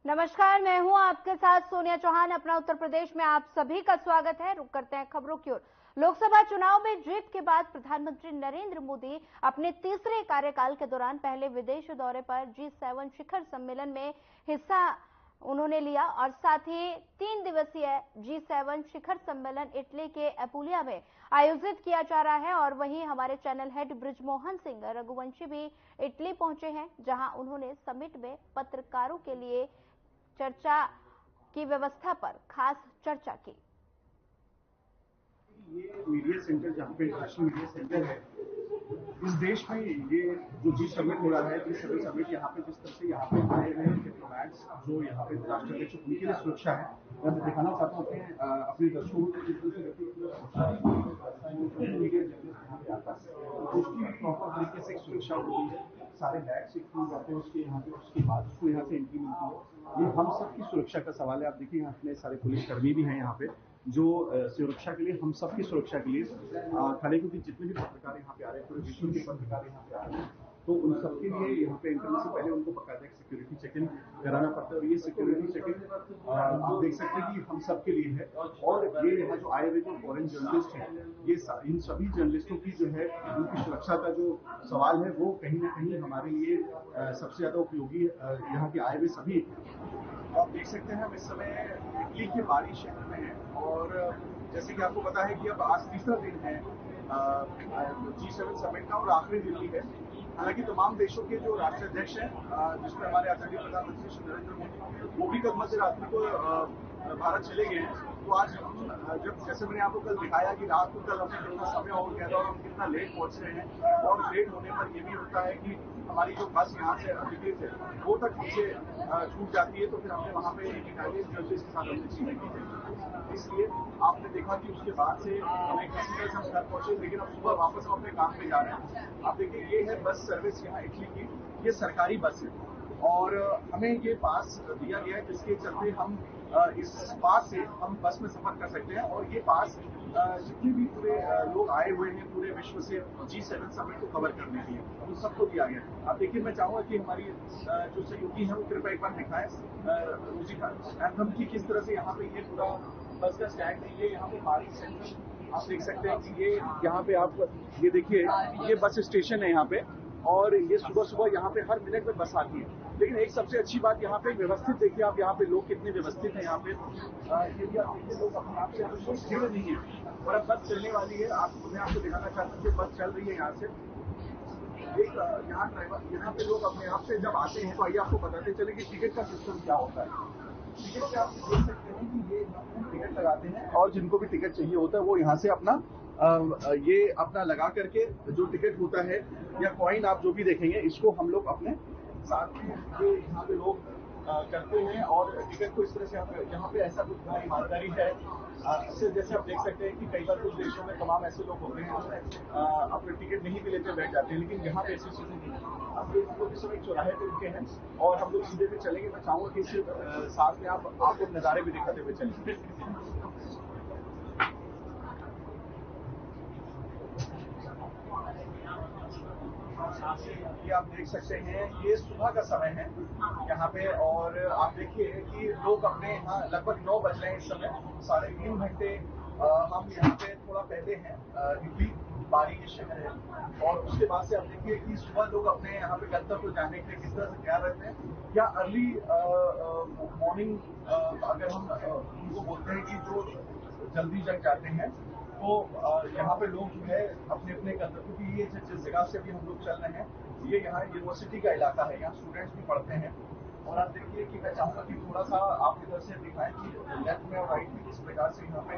नमस्कार, मैं हूं आपके साथ सोनिया चौहान। अपना उत्तर प्रदेश में आप सभी का स्वागत है। रुक करते हैं खबरों की ओर। लोकसभा चुनाव में जीत के बाद प्रधानमंत्री नरेंद्र मोदी अपने तीसरे कार्यकाल के दौरान पहले विदेश दौरे पर G7 शिखर सम्मेलन में हिस्सा उन्होंने लिया और साथ ही 3 दिवसीय G7 शिखर सम्मेलन इटली के एपुलिया में आयोजित किया जा रहा है। और वहीं हमारे चैनल हेड ब्रिजमोहन सिंह रघुवंशी भी इटली पहुंचे हैं, जहां उन्होंने समिट में पत्रकारों के लिए चर्चा की व्यवस्था पर खास चर्चा की। ये मीडिया सेंटर जहाँ पे इंटरनेशनल मीडिया सेंटर है इस देश में, ये जो G7 हो रहा है, G7 समिट यहाँ पे जिस तरह से यहाँ पे आए हुए डिप्लोमैट्स जो यहाँ पे राष्ट्राध्यक्ष उनके लिए सुरक्षा है। मैं दिखाना चाहता हूँ अपने दर्शकों को जिस तरह से मीडिया जर्नलिस्ट यहाँ पे आता है उसकी प्रॉपर तरीके से सुरक्षा होती है। सारे बैग चेक किए जाते हैं उसके यहाँ पे, उसके बाद उसको यहाँ से एंट्री मिलती है। ये हम सबकी सुरक्षा का सवाल है। आप देखिए यहाँ इतने सारे पुलिसकर्मी भी हैं यहाँ पे जो सुरक्षा के लिए, हम सबकी सुरक्षा के लिए खड़े, क्योंकि जितने भी पत्रकार यहाँ पे आ रहे हैं, पूरे विश्व के पत्रकार यहाँ पे आ रहे हैं, तो उन सबके लिए यहाँ पे इंटरव्यू से पहले उनको बकायदा सिक्योरिटी चेक इन कराना पड़ता है। और ये सिक्योरिटी चेक इन आप देख सकते हैं कि हम सबके लिए है। और ये यहाँ जो आए हुए जो फॉरेन जर्नलिस्ट हैं, ये इन सभी जर्नलिस्टों की जो है उनकी सुरक्षा का जो सवाल है वो कहीं ना कहीं हमारे लिए सबसे ज्यादा उपयोगी यहाँ के आए हुए सभी। आप देख सकते हैं हम इस समय इटली के बारी शहर में हैं और जैसे कि आपको पता है कि अब आज तीसरा दिन है G7 समिट का और आखिरी दिन भी है। हालांकि तमाम देशों के जो राष्ट्राध्यक्ष हैं, जिसमें हमारे आदरणीय प्रधानमंत्री श्री नरेंद्र मोदी, वो भी कल मध्य रात्रि को भारत चले गए हैं। तो आज हम जब, जैसे मैंने आपको कल दिखाया कि रात को कल हमें कितना समय हो गया था और हम कितना लेट पहुंच रहे हैं, और लेट होने पर ये भी होता है कि हमारी जो बस यहाँ से टिकट है वो तक हमसे छूट जाती है, तो फिर हमने वहाँ पे इटालियन जर्नलिस्ट के साथ हमने चीजें की थी। इसलिए आपने देखा कि उसके बाद से हमें किसी तरह से हम घर पहुंचे, लेकिन अब सुबह वापस हम अपने काम पे जा रहे हैं। आप देखिए ये है बस सर्विस यहाँ इटली की, ये सरकारी बस है और हमें ये पास दिया गया है जिसके चलते हम इस पास से हम बस में सफर कर सकते हैं। और ये पास जितने भी पूरे लोग आए हुए हैं पूरे विश्व से G7 समिट को कवर करने के लिए, उन सबको दिया गया। आप देखिए, मैं चाहूंगा कि हमारी जो सहयोगी है वो कृपया एक बार दिखाएं एंथम की किस तरह से यहाँ पे ये पूरा बस का स्टैंड है। ये यहाँ पे बारी सेंटर आप देख सकते हैं कि ये यहाँ पे आप ये देखिए, ये बस स्टेशन है यहाँ पे और ये सुबह सुबह यहाँ पे हर मिनट में बस आती है। लेकिन एक सबसे अच्छी बात यहाँ पे व्यवस्थित देखिए आप, यहाँ पे लोग कितने व्यवस्थित हैं यहाँ पे। ये भी आप देखिए, लोग अपने आप से कोई भीड़ नहीं है और अब बस चलने वाली है। मैं आपको दिखाना चाहता हूँ कि बस चल रही है यहाँ से। एक यहाँ ड्राइवर, यहाँ पे लोग अपने आप से जब आते हैं तो आइए आपको बताते चले कि टिकट का सिस्टम क्या होता है। टिकट पे आप देख सकते हैं कि ये टिकट लगाते हैं और जिनको भी टिकट चाहिए होता है वो यहाँ से अपना ये अपना लगा करके जो टिकट होता है या कॉइन आप जो भी देखेंगे, इसको हम लोग अपने साथ में ये यहाँ पे लोग करते हैं और टिकट को इस तरह से यहाँ पे ऐसा कुछ ईमानदारी है। इससे जैसे आप देख सकते हैं कि कई बार कुछ देशों में तमाम ऐसे लोग होते हैं अपने टिकट नहीं भी लेते बैठ जाते हैं, लेकिन यहाँ पे ऐसी चीजें नहीं है। अब ये लोग इस समय चौराहे पे रुके हैं और हम लोग सीधे पे चलेंगे। मैं चाहूंगा कि इसके साथ में आपको नजारे भी दिखाते हुए चलेंगे। ये आप देख सकते हैं, ये सुबह का समय है यहाँ पे और आप देखिए कि लोग अपने यहाँ लगभग 9 बज रहे हैं इस समय, 3.5 घंटे हम यहाँ पे थोड़ा पहले हैं। इटली बारी के शहर है और उसके बाद से आप देखिए कि सुबह लोग अपने यहाँ पे गंतव्य जाने के लिए किस तरह से तैयार रहते हैं। या अर्ली मॉर्निंग अगर हम उनको बोलते हैं कि जो जल्दी जग जाते हैं, तो यहाँ पे लोग जो है अपने अपने गंतव्य की, ये जिस जगह से भी हम लोग चल रहे हैं ये यहाँ यूनिवर्सिटी का इलाका है, यहाँ स्टूडेंट्स भी पढ़ते हैं। और आप देखिए कि मैं चाहूंगा कि थोड़ा सा आप इधर से दिखाएं कि लेफ्ट में और राइट में किस प्रकार से यहाँ पे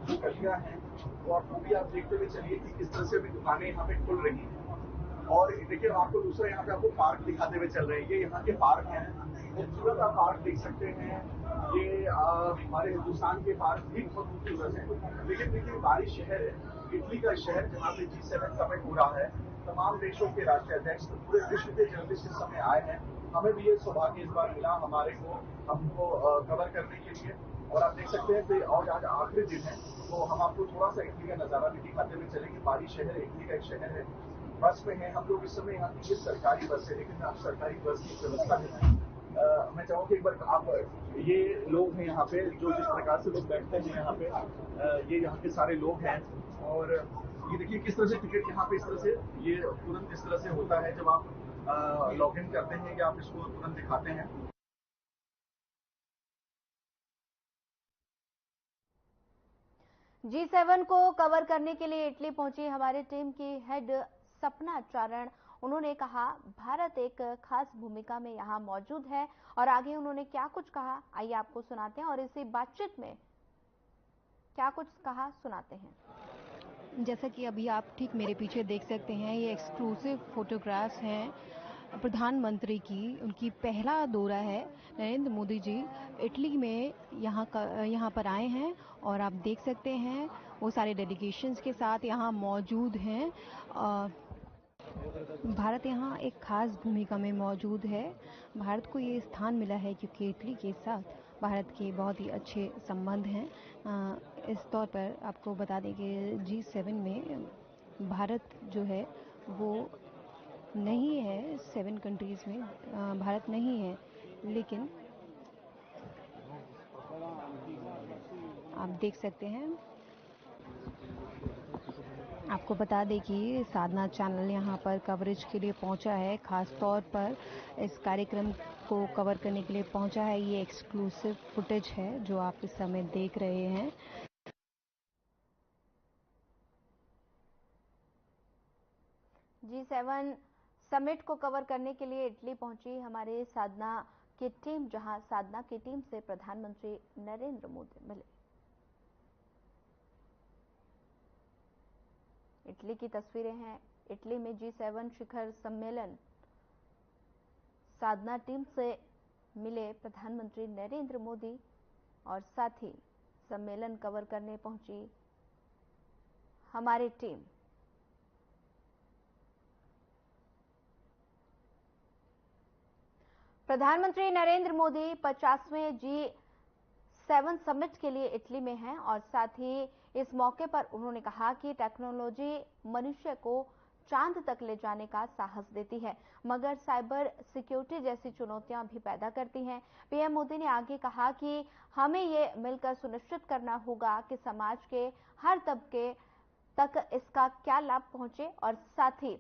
जो गलियां हैं तो आप वो भी आप देखते हुए चलिए कि किस तरह से अभी दुकानें यहाँ पे खुल रही हैं। और देखिए आपको दूसरा यहाँ पे आपको पार्क दिखाते हुए चल रहे हैं। ये यहाँ के पार्क हैं, खूबसूरत आप पार्क देख सकते हैं। ये हमारे हिंदुस्तान के पार्क भी बहुत खूबसूरत है। लेकिन देखिए बारी शहर है, इटली का शहर जहाँ पे G7 समिट हो रहा है, तमाम देशों के राष्ट्राध्यक्ष पूरे विश्व के जर्नलिस्ट इस समय आए हैं। हमें भी ये सौभाग्य इस बार मिला हमारे को हमको कवर करने के लिए। और आप देख सकते हैं कि और आज आखिरी दिन है तो हम आपको थोड़ा सा इटली का नजारा भी दिखाते हुए चलेंगे। बारी शहर इटली का एक शहर है। बस में है हम लोग इस समय, यहाँ की ये सरकारी बस है लेकिन आप सरकारी बस की व्यवस्था नहीं मैं चाहूँ कि एक बार आप ये लोग हैं यहाँ पे जो जिस प्रकार से लोग बैठते हैं यहाँ पे, ये यहाँ के सारे लोग हैं और ये देखिए किस तरह से टिकट यहाँ पे इस तरह से ये तुरंत इस तरह से होता है जब आप लॉग इन करते हैं या आप इसको तुरंत दिखाते हैं। G7 को कवर करने के लिए इटली पहुंची हमारी टीम की हेड सपना चारण। उन्होंने कहा भारत एक खास भूमिका में यहां मौजूद है और आगे उन्होंने क्या कुछ कहा आइए आपको सुनाते हैं और इसी बातचीत में क्या कुछ कहा सुनाते हैं। जैसा कि अभी आप ठीक मेरे पीछे देख सकते हैं, ये एक्सक्लूसिव फोटोग्राफ्स हैं प्रधानमंत्री की। उनकी पहला दौरा है। नरेंद्र मोदी जी इटली में यहाँ पर आए हैं और आप देख सकते हैं वो सारे डेलीगेशंस के साथ यहाँ मौजूद हैं। भारत यहाँ एक खास भूमिका में मौजूद है। भारत को ये स्थान मिला है क्योंकि इटली के साथ भारत के बहुत ही अच्छे संबंध हैं। इस तौर पर आपको बता दें कि G7 में भारत जो है वो नहीं है, 7 कंट्रीज में भारत नहीं है, लेकिन आप देख सकते हैं। आपको बता दें कि साधना चैनल यहाँ पर कवरेज के लिए पहुँचा है, खास तौर पर इस कार्यक्रम को कवर करने के लिए पहुँचा है। ये एक्सक्लूसिव फुटेज है जो आप इस समय देख रहे हैं। G7 समिट को कवर करने के लिए इटली पहुंची हमारे साधना की टीम, जहां साधना की टीम से प्रधानमंत्री नरेंद्र मोदी मिले। इटली की तस्वीरें हैं। इटली में G7 शिखर सम्मेलन, साधना टीम से मिले प्रधानमंत्री नरेंद्र मोदी और साथ ही सम्मेलन कवर करने पहुंची हमारी टीम। प्रधानमंत्री नरेंद्र मोदी 50वें G7 समिट के लिए इटली में हैं और साथ ही इस मौके पर उन्होंने कहा कि टेक्नोलॉजी मनुष्य को चांद तक ले जाने का साहस देती है, मगर साइबर सिक्योरिटी जैसी चुनौतियां भी पैदा करती हैं। पीएम मोदी ने आगे कहा कि हमें ये मिलकर सुनिश्चित करना होगा कि समाज के हर तबके तक इसका क्या लाभ पहुंचे और साथ ही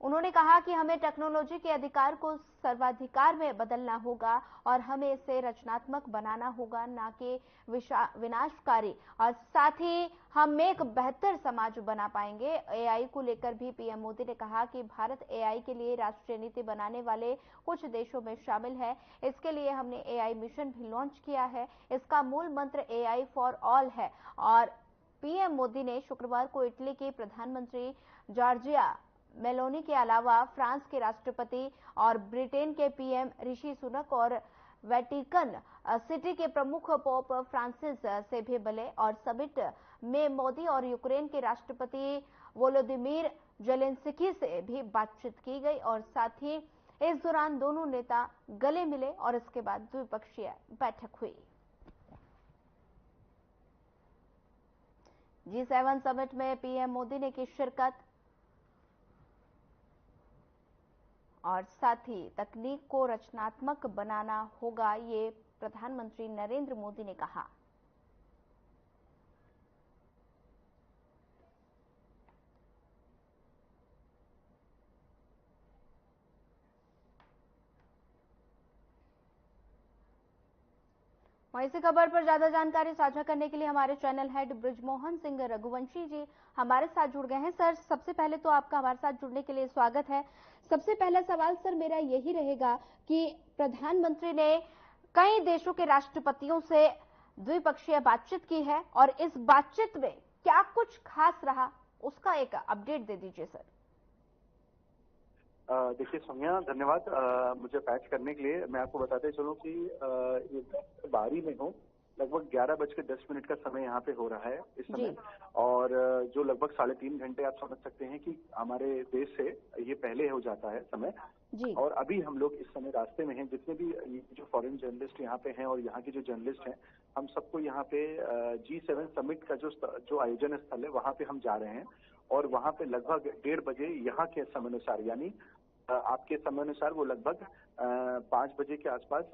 उन्होंने कहा कि हमें टेक्नोलॉजी के अधिकार को सर्वाधिकार में बदलना होगा और हमें इसे रचनात्मक बनाना होगा, ना कि विनाशकारी, और साथ ही हम एक बेहतर समाज बना पाएंगे। एआई को लेकर भी पीएम मोदी ने कहा कि भारत एआई के लिए राष्ट्रीय नीति बनाने वाले कुछ देशों में शामिल है। इसके लिए हमने एआई मिशन भी लॉन्च किया है। इसका मूल मंत्र एआई फॉर ऑल है। और पीएम मोदी ने शुक्रवार को इटली के प्रधानमंत्री जॉर्जिया मेलोनी के अलावा फ्रांस के राष्ट्रपति और ब्रिटेन के पीएम ऋषि सुनक और वेटिकन सिटी के प्रमुख पोप फ्रांसिस से भी मिले और समिट में मोदी और यूक्रेन के राष्ट्रपति वोलोदिमीर जेलेंस्की से भी बातचीत की गई और साथ ही इस दौरान दोनों नेता गले मिले और इसके बाद द्विपक्षीय बैठक हुई। G7 समिट में पीएम मोदी ने की शिरकत और साथ ही तकनीक को रचनात्मक बनाना होगा, ये प्रधानमंत्री नरेंद्र मोदी ने कहा। वहीं इसी खबर पर ज्यादा जानकारी साझा करने के लिए हमारे चैनल हेड ब्रिजमोहन सिंह रघुवंशी जी हमारे साथ जुड़ गए हैं। सर, सबसे पहले तो आपका हमारे साथ जुड़ने के लिए स्वागत है। सबसे पहला सवाल सर मेरा यही रहेगा कि प्रधानमंत्री ने कई देशों के राष्ट्रपतियों से द्विपक्षीय बातचीत की है और इस बातचीत में क्या कुछ खास रहा, उसका एक अपडेट दे दीजिए सर। देखिए सौम्या, धन्यवाद मुझे पैच करने के लिए। मैं आपको बताते चलूं कि ये बारी में हूँ। लगभग 11:10 का समय यहाँ पे हो रहा है इस समय, और जो लगभग 3.5 घंटे आप समझ सकते हैं कि हमारे देश से ये पहले हो जाता है समय जी। और अभी हम लोग इस समय रास्ते में हैं। जितने भी जो फॉरेन जर्नलिस्ट यहाँ पे हैं और यहाँ के जो जर्नलिस्ट हैं, हम सबको यहाँ पे G7 समिट का जो आयोजन स्थल है वहाँ पे हम जा रहे हैं और वहाँ पे लगभग 1:30 बजे यहाँ के समयानुसार यानी आपके समय अनुसार वो लगभग 5 बजे के आसपास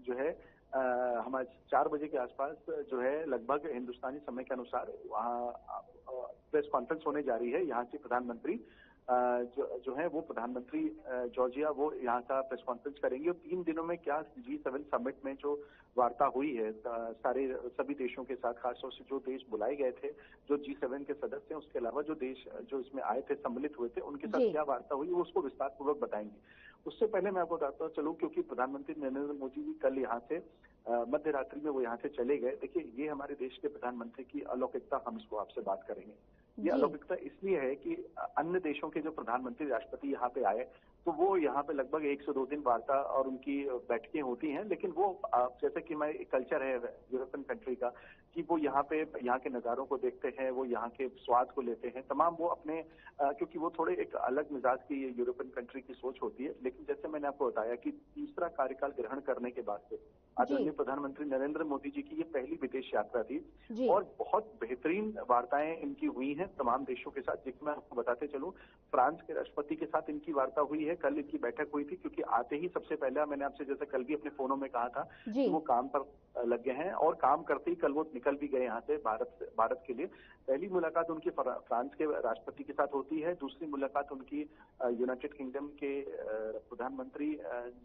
जो है हमारे 4 बजे के आसपास जो है लगभग हिंदुस्तानी समय के अनुसार वहाँ प्रेस कॉन्फ्रेंस होने जा रही है। यहाँ के प्रधानमंत्री जो है वो प्रधानमंत्री जॉर्जिया वो यहाँ का प्रेस कॉन्फ्रेंस करेंगे और 3 दिनों में क्या G7 समिट में जो वार्ता हुई है सभी देशों के साथ, खासतौर से जो देश बुलाए गए थे, जो G7 के सदस्य हैं, उसके अलावा जो देश जो इसमें आए थे, सम्मिलित हुए थे, उनके साथ क्या वार्ता हुई वो उसको विस्तार पूर्वक बताएंगे। उससे पहले मैं आपको बताता चलूं, क्योंकि प्रधानमंत्री नरेंद्र मोदी जी कल यहाँ से मध्य रात्रि में वो यहाँ से चले गए। देखिए, ये हमारे देश के प्रधानमंत्री की अलौकिकता, हम इसको आपसे बात करेंगे। ये अलौकिकता इसलिए है कि अन्य देशों के जो प्रधानमंत्री राष्ट्रपति यहाँ पे आए तो वो यहाँ पे लगभग 1 से 2 दिन वार्ता और उनकी बैठकें होती हैं, लेकिन वो जैसे कि हमारे कल्चर है यूरोपियन कंट्री का कि वो यहाँ पे यहाँ के नज़ारों को देखते हैं, वो यहाँ के स्वाद को लेते हैं, तमाम वो अपने क्योंकि वो थोड़े एक अलग मिजाज की यूरोपियन कंट्री की सोच होती है। लेकिन जैसे मैंने आपको बताया कि तीसरा कार्यकाल ग्रहण करने के बाद से आदरणीय प्रधानमंत्री नरेंद्र मोदी जी की ये पहली विदेश यात्रा थी और बहुत बेहतरीन वार्ताएं इनकी हुई हैं तमाम देशों के साथ। जिसमें आपको बताते चलूं, फ्रांस के राष्ट्रपति के साथ इनकी वार्ता हुई है, कल इनकी बैठक हुई थी, क्योंकि आते ही सबसे पहले मैंने आपसे जैसे कल भी अपने फोनों में कहा था कि वो काम पर लग गए हैं और काम करते ही कल वो निकल भी गए यहाँ से भारत के लिए। पहली मुलाकात उनकी फ्रांस के राष्ट्रपति के साथ होती है, दूसरी मुलाकात उनकी यूनाइटेड किंगडम के प्रधानमंत्री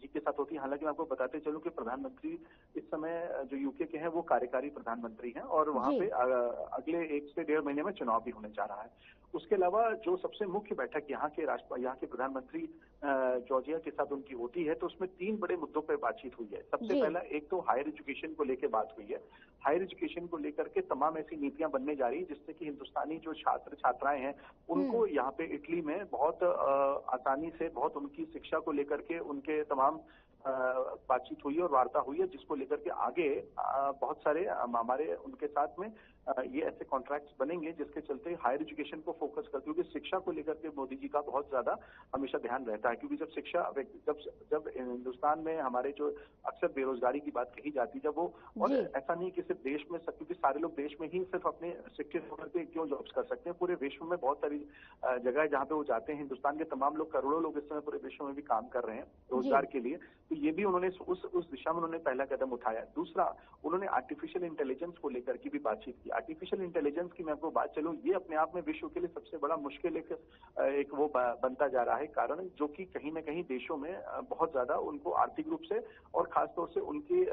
जी के साथ होती है। हालांकि मैं आपको बताते चलूं कि प्रधानमंत्री इस समय जो यूके के हैं वो कार्यकारी प्रधानमंत्री हैं और वहाँ पे अगले 1 से 1.5 महीने में चुनाव भी होने जा रहा है। उसके अलावा जो सबसे मुख्य बैठक यहाँ के प्रधानमंत्री जॉर्जिया के साथ उनकी होती है तो उसमें 3 बड़े मुद्दों पर बातचीत हुई है। सबसे पहला एक तो हायर एजुकेशन को लेकर बात हुई है। हायर एजुकेशन को लेकर के तमाम ऐसी नीतियां बनने जा रही है जिससे कि हिंदुस्तानी जो छात्र छात्राएं हैं उनको यहाँ पे इटली में बहुत आसानी से बहुत उनकी शिक्षा को लेकर के उनके तमाम बातचीत हुई है और वार्ता हुई है, जिसको लेकर के आगे बहुत सारे हमारे उनके साथ में ये ऐसे कॉन्ट्रैक्ट्स बनेंगे जिसके चलते हायर एजुकेशन को फोकस करते, क्योंकि शिक्षा को लेकर के मोदी जी का बहुत ज्यादा हमेशा ध्यान रहता है। क्योंकि जब शिक्षा जब हिंदुस्तान में हमारे जो अक्सर बेरोजगारी की बात कही जाती है, जब वो और ऐसा नहीं कि सिर्फ देश में, क्योंकि सारे लोग देश में ही सिर्फ अपने शिक्षित होकर के क्यों जॉब्स कर सकते हैं, पूरे विश्व में बहुत सारी जगह है जहाँ पे वो जाते हैं। हिंदुस्तान के तमाम लोग, करोड़ों लोग इस समय पूरे विश्व में भी काम कर रहे हैं रोजगार के लिए, तो ये भी उन्होंने उस दिशा में उन्होंने पहला कदम उठाया। दूसरा, उन्होंने आर्टिफिशियल इंटेलिजेंस को लेकर की भी बातचीत की। आर्टिफिशियल इंटेलिजेंस की मैं आपको बात चलूं, ये अपने आप में विश्व के लिए सबसे बड़ा मुश्किल एक वो बनता जा रहा है कारण, जो कि कहीं ना कहीं देशों में बहुत ज्यादा उनको आर्थिक रूप से और खासतौर से उनकी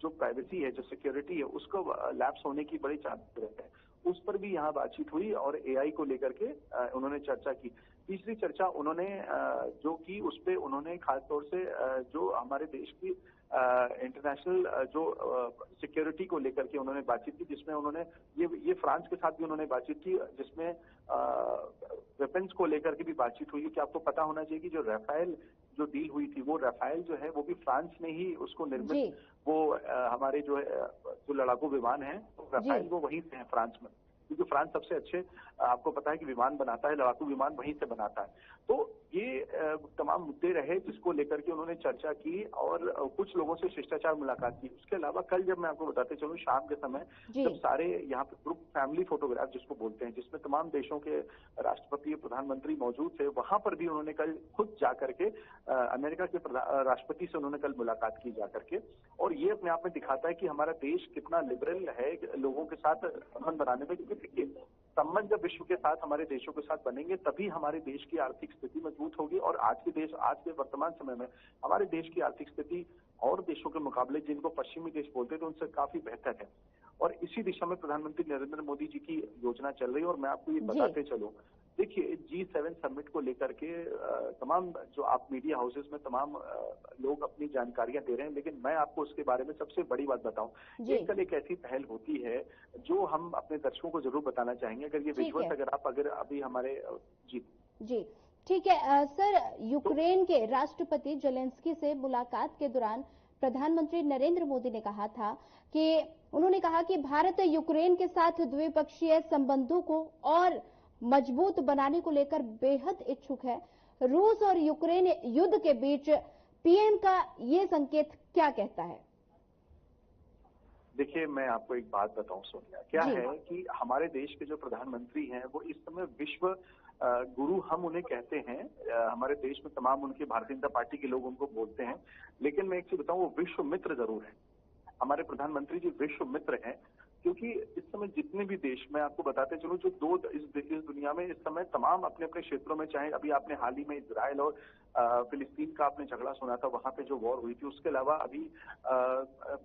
जो प्राइवेसी है, जो सिक्योरिटी है, उसको लैप्स होने की बड़ी चांसेस रहते हैं। उस पर भी यहाँ बातचीत हुई और एआई को लेकर के उन्होंने चर्चा की। तीसरी चर्चा उन्होंने जो की उस पर उन्होंने खासतौर से जो हमारे देश की इंटरनेशनल जो सिक्योरिटी को लेकर के उन्होंने बातचीत की, जिसमें उन्होंने ये फ्रांस के साथ भी उन्होंने बातचीत की, जिसमें वेपन्स को लेकर के भी बातचीत हुई। कि आपको पता होना चाहिए कि जो राफेल जो डील हुई थी, वो राफेल जो है वो भी फ्रांस में ही उसको निर्मित, वो हमारे जो लड़ाकू विमान है राफेल वो वहीं से है फ्रांस में, क्योंकि फ्रांस सबसे अच्छे आपको पता है कि विमान बनाता है, लड़ाकू विमान वहीं से बनाता है। तो ये तमाम मुद्दे रहे जिसको लेकर के उन्होंने चर्चा की और कुछ लोगों से शिष्टाचार मुलाकात की। उसके अलावा कल जब मैं आपको बताते चलूं, शाम के समय जब सारे यहाँ पे ग्रुप फैमिली फोटोग्राफ जिसको बोलते हैं, जिसमें तमाम देशों के राष्ट्रपति प्रधानमंत्री मौजूद थे, वहां पर भी उन्होंने कल खुद जाकर के अमेरिका के राष्ट्रपति से उन्होंने कल मुलाकात की जाकर के। और ये अपने आप में दिखाता है कि हमारा देश कितना लिबरल है लोगों के साथ संबंध बनाने में। क्योंकि देखिए, संबंध जब विश्व के साथ हमारे देशों के साथ बनेंगे तभी हमारे देश की आर्थिक स्थिति मजबूत होगी। और आज के वर्तमान समय में हमारे देश की आर्थिक स्थिति और देशों के मुकाबले, जिनको पश्चिमी देश बोलते हैं, तो उनसे काफी बेहतर है। और इसी दिशा में प्रधानमंत्री नरेंद्र मोदी जी की योजना चल रही है। और मैं आपको ये बताते चलूं, देखिए G7 समिट को लेकर के तमाम जो आप मीडिया हाउसेस में तमाम लोग अपनी जानकारियां दे रहे हैं, लेकिन मैं आपको उसके बारे में सबसे बड़ी बात बताऊं, ये कल एक ऐसी पहल होती है जो हम अपने दर्शकों को जरूर बताना चाहेंगे। अगर ये विजुअल्स अगर अभी हमारे जी ठीक है सर, यूक्रेन के राष्ट्रपति जेलेंस्की से मुलाकात के दौरान प्रधानमंत्री नरेंद्र मोदी ने कहा था कि उन्होंने कहा कि भारत यूक्रेन के साथ द्विपक्षीय संबंधों को और मजबूत बनाने को लेकर बेहद इच्छुक है। रूस और यूक्रेन युद्ध के बीच पीएम का ये संकेत क्या कहता है? देखिए, मैं आपको एक बात बताऊं सोनिया, क्या है कि हमारे देश के जो प्रधानमंत्री हैं वो इस समय विश्व गुरु हम उन्हें कहते हैं, हमारे देश में तमाम उनके भारतीय जनता पार्टी के लोग उनको बोलते हैं, लेकिन मैं एक चीज बताऊं, वो विश्व मित्र जरूर है। हमारे प्रधानमंत्री जी विश्व मित्र हैं, क्योंकि इस समय जितने भी देश, मैं आपको बताते चलूं, जो इस दुनिया में इस समय तमाम अपने अपने क्षेत्रों में, चाहे अभी आपने हाल ही में इजराइल और फिलिस्तीन का आपने झगड़ा सुना था, वहां पे जो वॉर हुई थी, उसके अलावा अभी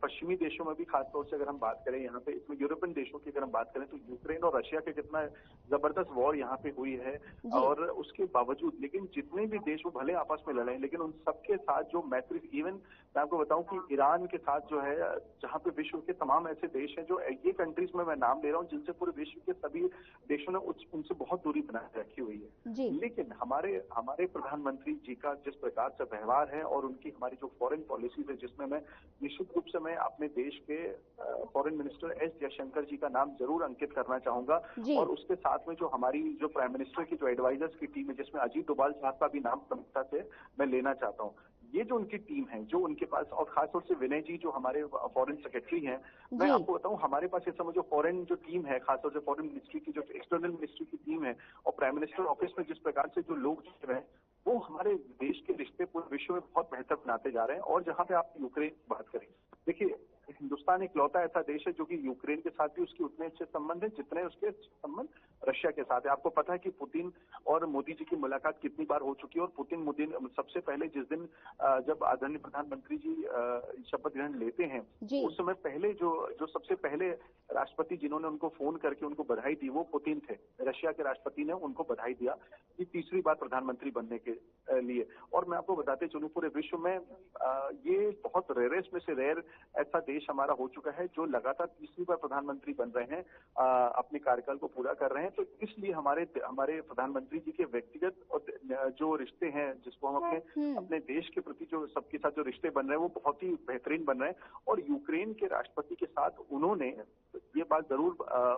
पश्चिमी देशों में भी खासतौर से अगर हम बात करें, यहाँ पे इसमें यूरोपियन देशों की अगर हम बात करें तो यूक्रेन और रशिया के कितना जबरदस्त वॉर यहाँ पे हुई है। और उसके बावजूद लेकिन जितने भी देश वो भले आपस में लड़े, लेकिन उन सबके साथ जो मैत्री, इवन मैं आपको बताऊं कि ईरान के साथ जो है, जहाँ पे विश्व के तमाम ऐसे देश हैं, जो ये कंट्रीज में मैं नाम ले रहा हूँ जिनसे पूरे विश्व के सभी देशों ने उनसे बहुत दूरी बना रखी हुई है। लेकिन हमारे प्रधानमंत्री जी का जिस प्रकार से व्यवहार है और उनकी हमारी जो फॉरेन पॉलिसीज है, जिसमें मैं निश्चित रूप से मैं अपने देश के फॉरेन मिनिस्टर एस जयशंकर जी का नाम जरूर अंकित करना चाहूंगा। और उसके साथ में जो हमारी जो प्राइम मिनिस्टर की जो एडवाइजर्स की टीम है, जिसमें अजीत डोभाल साहब का भी नाम प्रमुखता से मैं लेना चाहता हूँ। ये जो उनकी टीम है, जो उनके पास, और खासतौर से विनय जी जो हमारे फॉरेन सेक्रेटरी हैं, मैं आपको बताऊं, हमारे पास इस समय जो फॉरेन जो टीम है, खासतौर से फॉरेन मिनिस्ट्री की जो एक्सटर्नल मिनिस्ट्री की टीम है, और प्राइम मिनिस्टर ऑफिस में जिस प्रकार से जो लोग जुड़ रहे हैं, वो हमारे देश के रिश्ते पूरे विश्व में बहुत बेहतर बनाते जा रहे हैं। और जहां पे आप यूक्रेन की बात करें, देखिए हिंदुस्तान इकलौता ऐसा देश है जो कि यूक्रेन के साथ भी उसके उतने अच्छे संबंध हैं जितने उसके संबंध रशिया के साथ है। आपको पता है कि पुतिन और मोदी जी की मुलाकात कितनी बार हो चुकी है, और पुतिन सबसे पहले जिस दिन जब आदरणीय प्रधानमंत्री जी शपथ ग्रहण लेते हैं, उस समय पहले जो सबसे पहले राष्ट्रपति जिन्होंने उनको फोन करके उनको बधाई दी, वो पुतिन थे। रशिया के राष्ट्रपति ने उनको बधाई दिया कि तीसरी बार प्रधानमंत्री बनने के लिए। और मैं आपको बताते चलूं, पूरे विश्व में ये बहुत रेयरेस्ट में से रेयर ऐसा देश हमारा हो चुका है जो लगातार तीसरी बार प्रधानमंत्री बन रहे हैं, अपने कार्यकाल को पूरा कर रहे हैं। तो इसलिए हमारे प्रधानमंत्री जी के व्यक्तिगत और जो रिश्ते हैं, जिसको हम अपने देश के प्रति जो सबके साथ जो रिश्ते बन रहे हैं, वो बहुत ही बेहतरीन बन रहे हैं। और यूक्रेन के राष्ट्रपति के साथ उन्होंने ये बात जरूर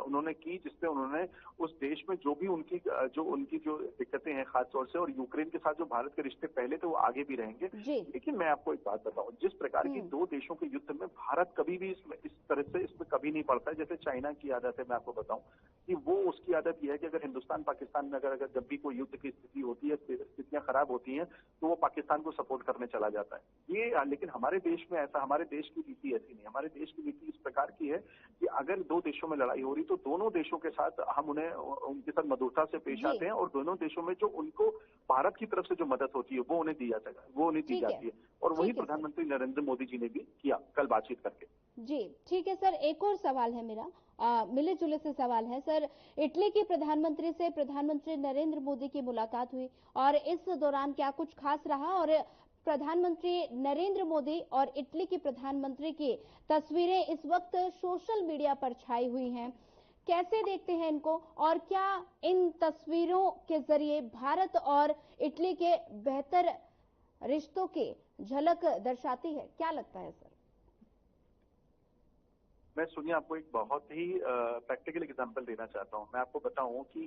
उन्होंने की, जिससे उन्होंने उस देश में जो उनकी जो दिक्कतें हैं खासतौर से, और यूक्रेन के साथ जो भारत के रिश्ते पहले थे वो आगे भी रहेंगे। लेकिन मैं आपको एक बात बताऊं, जिस प्रकार की दो देशों के युद्ध में भारत कभी भी इस तरह से इसमें कभी नहीं पड़ता है। जैसे चाइना की आदत है, मैं आपको बताऊं कि वो उसकी आदत यह है कि अगर हिंदुस्तान पाकिस्तान में अगर जब भी कोई युद्ध की स्थिति होती है, स्थितियां खराब होती हैं, तो वो पाकिस्तान को सपोर्ट करने चला जाता है। लेकिन हमारे देश में ऐसा, हमारे देश की नीति ऐसी नहीं। हमारे देश की नीति इस प्रकार की है कि अगर दो देशों में लड़ाई हो रही तो दोनों देशों के साथ हम उनके साथ मधुरता से पेश आते हैं, और दोनों देशों में जो उनको भारत की तरफ से जो मदद होती है वो उन्हें दी जाती है। और वही प्रधानमंत्री नरेंद्र मोदी जी ने भी किया कल बातचीत करके। जी ठीक है सर, एक और सवाल है मेरा, मिले जुले से सवाल है सर। इटली के प्रधानमंत्री से प्रधानमंत्री नरेंद्र मोदी की मुलाकात हुई, और इस दौरान क्या कुछ खास रहा? और प्रधानमंत्री नरेंद्र मोदी और इटली के प्रधानमंत्री की तस्वीरें इस वक्त सोशल मीडिया पर छाई हुई हैं, कैसे देखते हैं इनको? और क्या इन तस्वीरों के जरिए भारत और इटली के बेहतर रिश्तों की झलक दर्शाती है? क्या लगता है सर? मैं सुनिए, आपको एक बहुत ही प्रैक्टिकल एग्जांपल देना चाहता हूं। मैं आपको बताऊं कि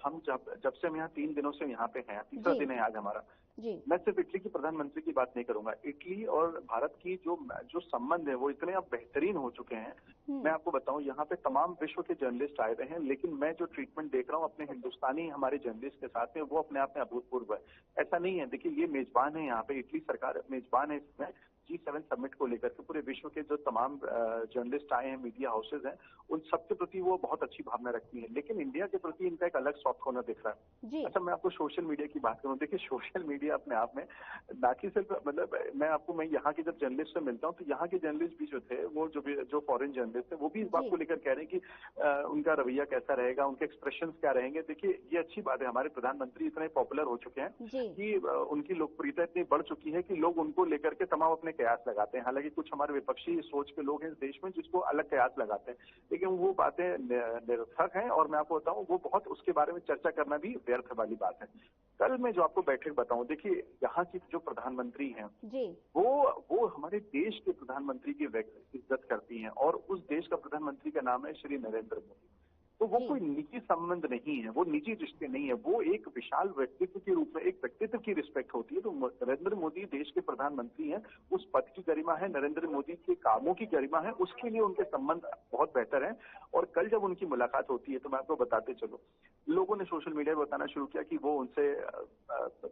हम जब से हम यहाँ 3 दिनों से यहाँ पे हैं, तीसरा दिन है आज हमारा। मैं सिर्फ इटली की प्रधानमंत्री की बात नहीं करूंगा। इटली और भारत की जो संबंध है वो इतने अब बेहतरीन हो चुके हैं। मैं आपको बताऊं, यहाँ पे तमाम विश्व के जर्नलिस्ट आए हुए हैं, लेकिन मैं जो ट्रीटमेंट देख रहा हूँ अपने हिंदुस्तानी हमारे जर्नलिस्ट के साथ में, वो अपने आप में अभूतपूर्व है। ऐसा नहीं है, देखिए ये मेजबान है, यहाँ पे इटली सरकार मेजबान है इसमें G7 समिट को लेकर के। पूरे विश्व के जो तमाम जर्नलिस्ट आए हैं, मीडिया हाउसेज हैं, उन सबके प्रति वो बहुत अच्छी भावना रखती है। लेकिन इंडिया के प्रति इनका एक अलग सॉफ्ट कॉर्नर दिख रहा है। अच्छा, मैं आपको सोशल मीडिया की बात करूं, देखिए सोशल मीडिया अपने आप में ना कि सिर्फ मतलब मैं यहाँ के जब जर्नलिस्ट से मिलता हूँ तो यहाँ के जर्नलिस्ट भी जो थे, वो जो फॉरेन जर्नलिस्ट थे, वो भी इस बात को लेकर कह रहे हैं कि उनका रवैया कैसा रहेगा, उनके एक्सप्रेशन क्या रहेंगे। देखिए ये अच्छी बात है, हमारे प्रधानमंत्री इतने पॉपुलर हो चुके हैं कि उनकी लोकप्रियता इतनी बढ़ चुकी है कि लोग उनको लेकर के तमाम अपने कयास लगाते हैं। हालांकि कुछ हमारे विपक्षी सोच के लोग हैं इस देश में जिसको अलग कयास लगाते हैं, लेकिन वो बातें निरर्थक हैं। और मैं आपको बताऊं, वो बहुत उसके बारे में चर्चा करना भी व्यर्थ वाली बात है। कल मैं जो आपको बैठक बताऊं, देखिए यहाँ की जो प्रधानमंत्री हैं वो हमारे देश के प्रधानमंत्री की इज्जत करती हैं, और उस देश का प्रधानमंत्री का नाम है श्री नरेंद्र मोदी। तो वो कोई निजी संबंध नहीं है, वो निजी रिश्ते नहीं है, वो एक विशाल व्यक्तित्व के रूप में एक व्यक्तित्व की रिस्पेक्ट होती है। तो नरेंद्र मोदी देश के प्रधानमंत्री हैं, उस पद की गरिमा है, नरेंद्र मोदी के कामों की गरिमा है, उसके लिए उनके संबंध बहुत बेहतर हैं। और कल जब उनकी मुलाकात होती है तो मैं आपको बताते चलूं, लोगों ने सोशल मीडिया पर बताना शुरू किया कि वो उनसे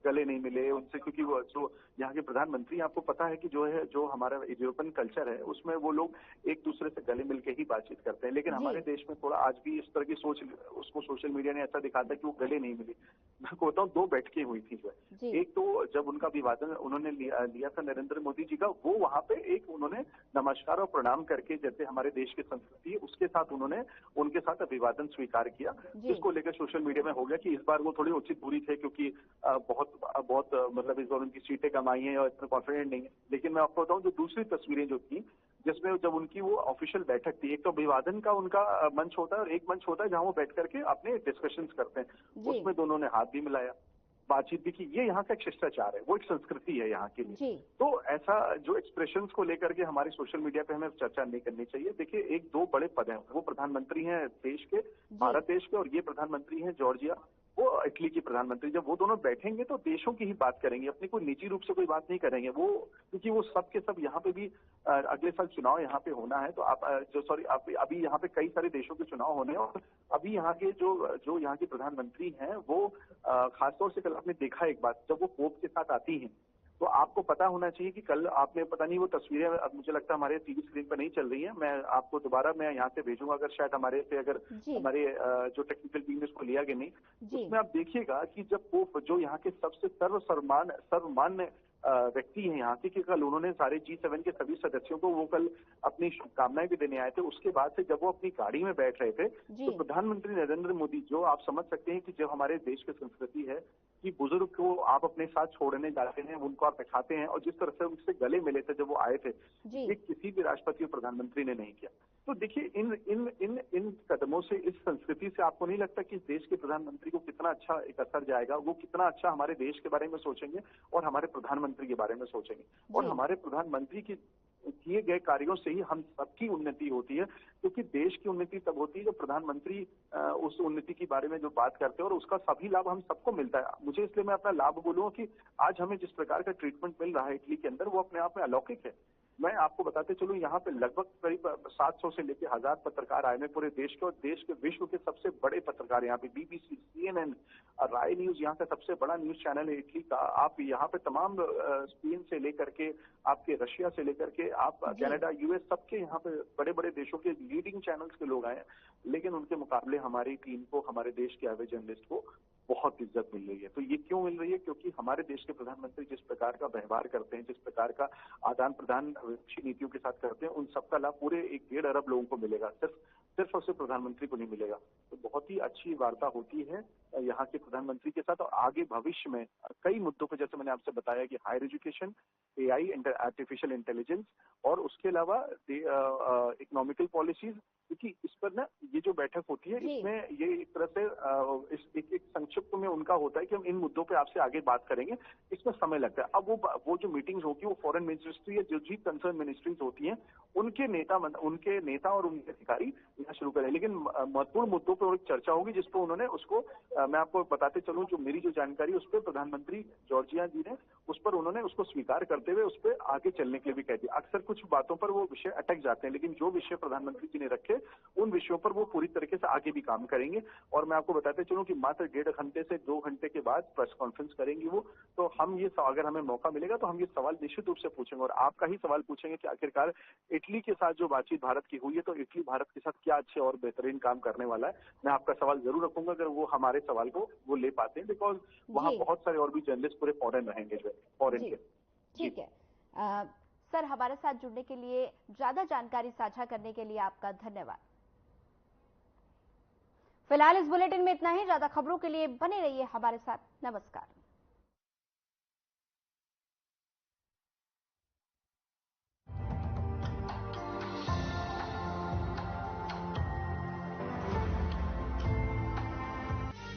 गले नहीं मिले उनसे, क्योंकि वो जो यहाँ के प्रधानमंत्री, आपको पता है कि जो हमारा यूरोपियन कल्चर है उसमें वो लोग एक दूसरे से गले मिलकर ही बातचीत करते हैं। लेकिन हमारे देश में थोड़ा आज भी इस तरह की सोच, उसको सोशल मीडिया ने ऐसा दिखाता है कि वो गले नहीं मिले। मैं कहता हूँ 2 बैठकें हुई थी जो है, एक तो जब उनका अभिवादन उन्होंने लिया था नरेंद्र मोदी जी का, वो वहां पे एक उन्होंने नमस्कार और प्रणाम करके, जैसे हमारे देश की संस्कृति है उसके साथ उन्होंने उनके साथ अभिवादन स्वीकार किया, जिसको लेकर सोशल मीडिया में हो गया कि इस बार वो थोड़ी उचित दूरी थे, क्योंकि बहुत मतलब इस बार उनकी सीटें कम आई हैं और इतना कॉन्फिडेंट नहीं है। लेकिन मैं आपको बताऊं, जो दूसरी तस्वीरें जो थी, जिसमें जब उनकी वो ऑफिशियल बैठक थी, एक तो अभिवादन का उनका मंच होता है और एक मंच होता है जहां वो बैठ करके अपने डिस्कशंस करते हैं, उसमें दोनों ने हाथ भी मिलाया, बातचीत भी की। ये यहाँ का एक शिष्टाचार है, वो एक संस्कृति है यहाँ के लिए। तो ऐसा जो एक्सप्रेशंस को लेकर के हमारे सोशल मीडिया पे हमें चर्चा नहीं करनी चाहिए। देखिए, 1-2 बड़े पद हैं, वो प्रधानमंत्री हैं देश के, भारत देश के, और ये प्रधानमंत्री हैं जॉर्जिया, वो इटली की प्रधानमंत्री। जब वो दोनों बैठेंगे तो देशों की ही बात करेंगे, अपनी कोई निजी रूप से कोई बात नहीं करेंगे वो, क्योंकि वो सब के सब यहाँ पे भी अगले साल चुनाव यहाँ पे होना है। तो अभी यहाँ पे कई सारे देशों के चुनाव होने हैं, और अभी यहाँ के जो यहाँ के प्रधानमंत्री हैं वो खासतौर से कल आपने देखा एक बात, जब वो पोप के साथ आती हैं तो आपको पता होना चाहिए कि कल आपने, पता नहीं वो तस्वीरें अब मुझे लगता है हमारे टीवी स्क्रीन पर नहीं चल रही है, मैं आपको दोबारा मैं यहाँ से भेजूंगा, अगर शायद हमारे जो टेक्निकल टीम ने उसको लिया कि नहीं, उसमें आप देखिएगा कि जब पोप, जो यहाँ के सबसे सर्वमान्य व्यक्ति हैं यहाँ के, कि कल उन्होंने सारे G7 के सभी सदस्यों को वो कल अपनी शुभकामनाएं भी देने आए थे। उसके बाद से जब वो अपनी गाड़ी में बैठ रहे थे तो प्रधानमंत्री नरेंद्र मोदी, जो आप समझ सकते हैं कि जो हमारे देश की संस्कृति है कि बुजुर्ग को आप अपने साथ छोड़ने जाते हैं, उनको आप बैठाते हैं, और जिस तरह से उनसे गले मिले थे जब वो आए थे, ये किसी भी राष्ट्रपति और प्रधानमंत्री ने नहीं किया। तो देखिए, इन कदमों से, इस संस्कृति से आपको नहीं लगता कि देश के प्रधानमंत्री को कितना अच्छा एक असर जाएगा, वो कितना अच्छा हमारे देश के बारे में सोचेंगे और हमारे प्रधानमंत्री के बारे में सोचेंगे, और हमारे प्रधानमंत्री की किए गए कार्यों से ही हम सबकी उन्नति होती है, क्योंकि देश की उन्नति तब होती है जब प्रधानमंत्री उस उन्नति के बारे में जो बात करते हैं और उसका सभी लाभ हम सबको मिलता है। मुझे इसलिए मैं अपना लाभ बोलूंगा कि आज हमें जिस प्रकार का ट्रीटमेंट मिल रहा है इटली के अंदर, वो अपने आप में अलौकिक है। मैं आपको बताते चलूं, यहाँ पे लगभग करीब 700 से लेकर 1000 पत्रकार आए हैं पूरे देश के, और देश के विश्व के सबसे बड़े पत्रकार यहाँ पे, BBC, CNN, राय न्यूज यहाँ का सबसे बड़ा न्यूज चैनल है इटली का। आप यहाँ पे तमाम स्पेन से लेकर के आपके रशिया से लेकर के आप कनाडा, US, सबके यहाँ पे बड़े बड़े देशों के लीडिंग चैनल्स के लोग आए हैं, लेकिन उनके मुकाबले हमारी टीम को, हमारे देश के एवरेज जर्नलिस्ट को बहुत इज्जत मिल रही है। तो ये क्यों मिल रही है? क्योंकि हमारे देश के प्रधानमंत्री जिस प्रकार का व्यवहार करते हैं, जिस प्रकार का आदान प्रदान विदेशी नीतियों के साथ करते हैं, उन सबका लाभ पूरे 1-1.5 अरब लोगों को मिलेगा, सिर्फ और सिर्फ प्रधानमंत्री को नहीं मिलेगा। तो बहुत ही अच्छी वार्ता होती है यहाँ के प्रधानमंत्री के साथ, और आगे भविष्य में कई मुद्दों पर, जैसे मैंने आपसे बताया कि higher education, AI, artificial intelligence, और उसके अलावा इकोनॉमिकल पॉलिसीज, क्योंकि इस पर ना ये जो बैठक होती है इसमें ये एक तरह से एक संक्षिप्त में उनका होता है कि हम इन मुद्दों पे आपसे आगे बात करेंगे, इसमें समय लगता है। अब वो जो मीटिंग्स होगी वो फॉरेन मिनिस्ट्री या जो चीफ कंसर्न मिनिस्ट्रीज होती हैं, उनके नेता और उनके अधिकारी यहाँ शुरू करें, लेकिन महत्वपूर्ण मुद्दों पर एक चर्चा होगी जिस पर उन्होंने उसको मैं आपको बताते चलूं, जो मेरी जो जानकारी उस पर प्रधानमंत्री जॉर्जिया जी ने उस पर उन्होंने उसको स्वीकार करते हुए उस पर आगे चलने के लिए भी कह दिया। अक्सर कुछ बातों पर वो विषय अटक जाते हैं, लेकिन जो विषय प्रधानमंत्री जी ने रखे उन विषयों पर वो पूरी तरीके से आगे भी काम करेंगे। और मैं आपको बताते चलूं कि मात्र 1.5 घंटे से 2 घंटे के बाद प्रेस कॉन्फ्रेंस करेंगी वो, तो हम ये, अगर हमें मौका मिलेगा तो हम ये सवाल निश्चित रूप से पूछेंगे, और आपका ही सवाल पूछेंगे कि आखिरकार इटली के साथ जो बातचीत भारत की हुई है, तो इटली भारत के साथ क्या अच्छे और बेहतरीन काम करने वाला है। मैं आपका सवाल जरूर रखूंगा अगर वो हमारे सवाल को वो ले पाते हैं, बिकॉज वहाँ बहुत सारे और भी जर्नलिस्ट पूरे फॉरेन रहेंगे, जो फॉरेन के। ठीक है सर, हमारे साथ जुड़ने के लिए, ज्यादा जानकारी साझा करने के लिए आपका धन्यवाद। फिलहाल इस बुलेटिन में इतना ही। ज्यादा खबरों के लिए बने रहिए हमारे साथ। नमस्कार।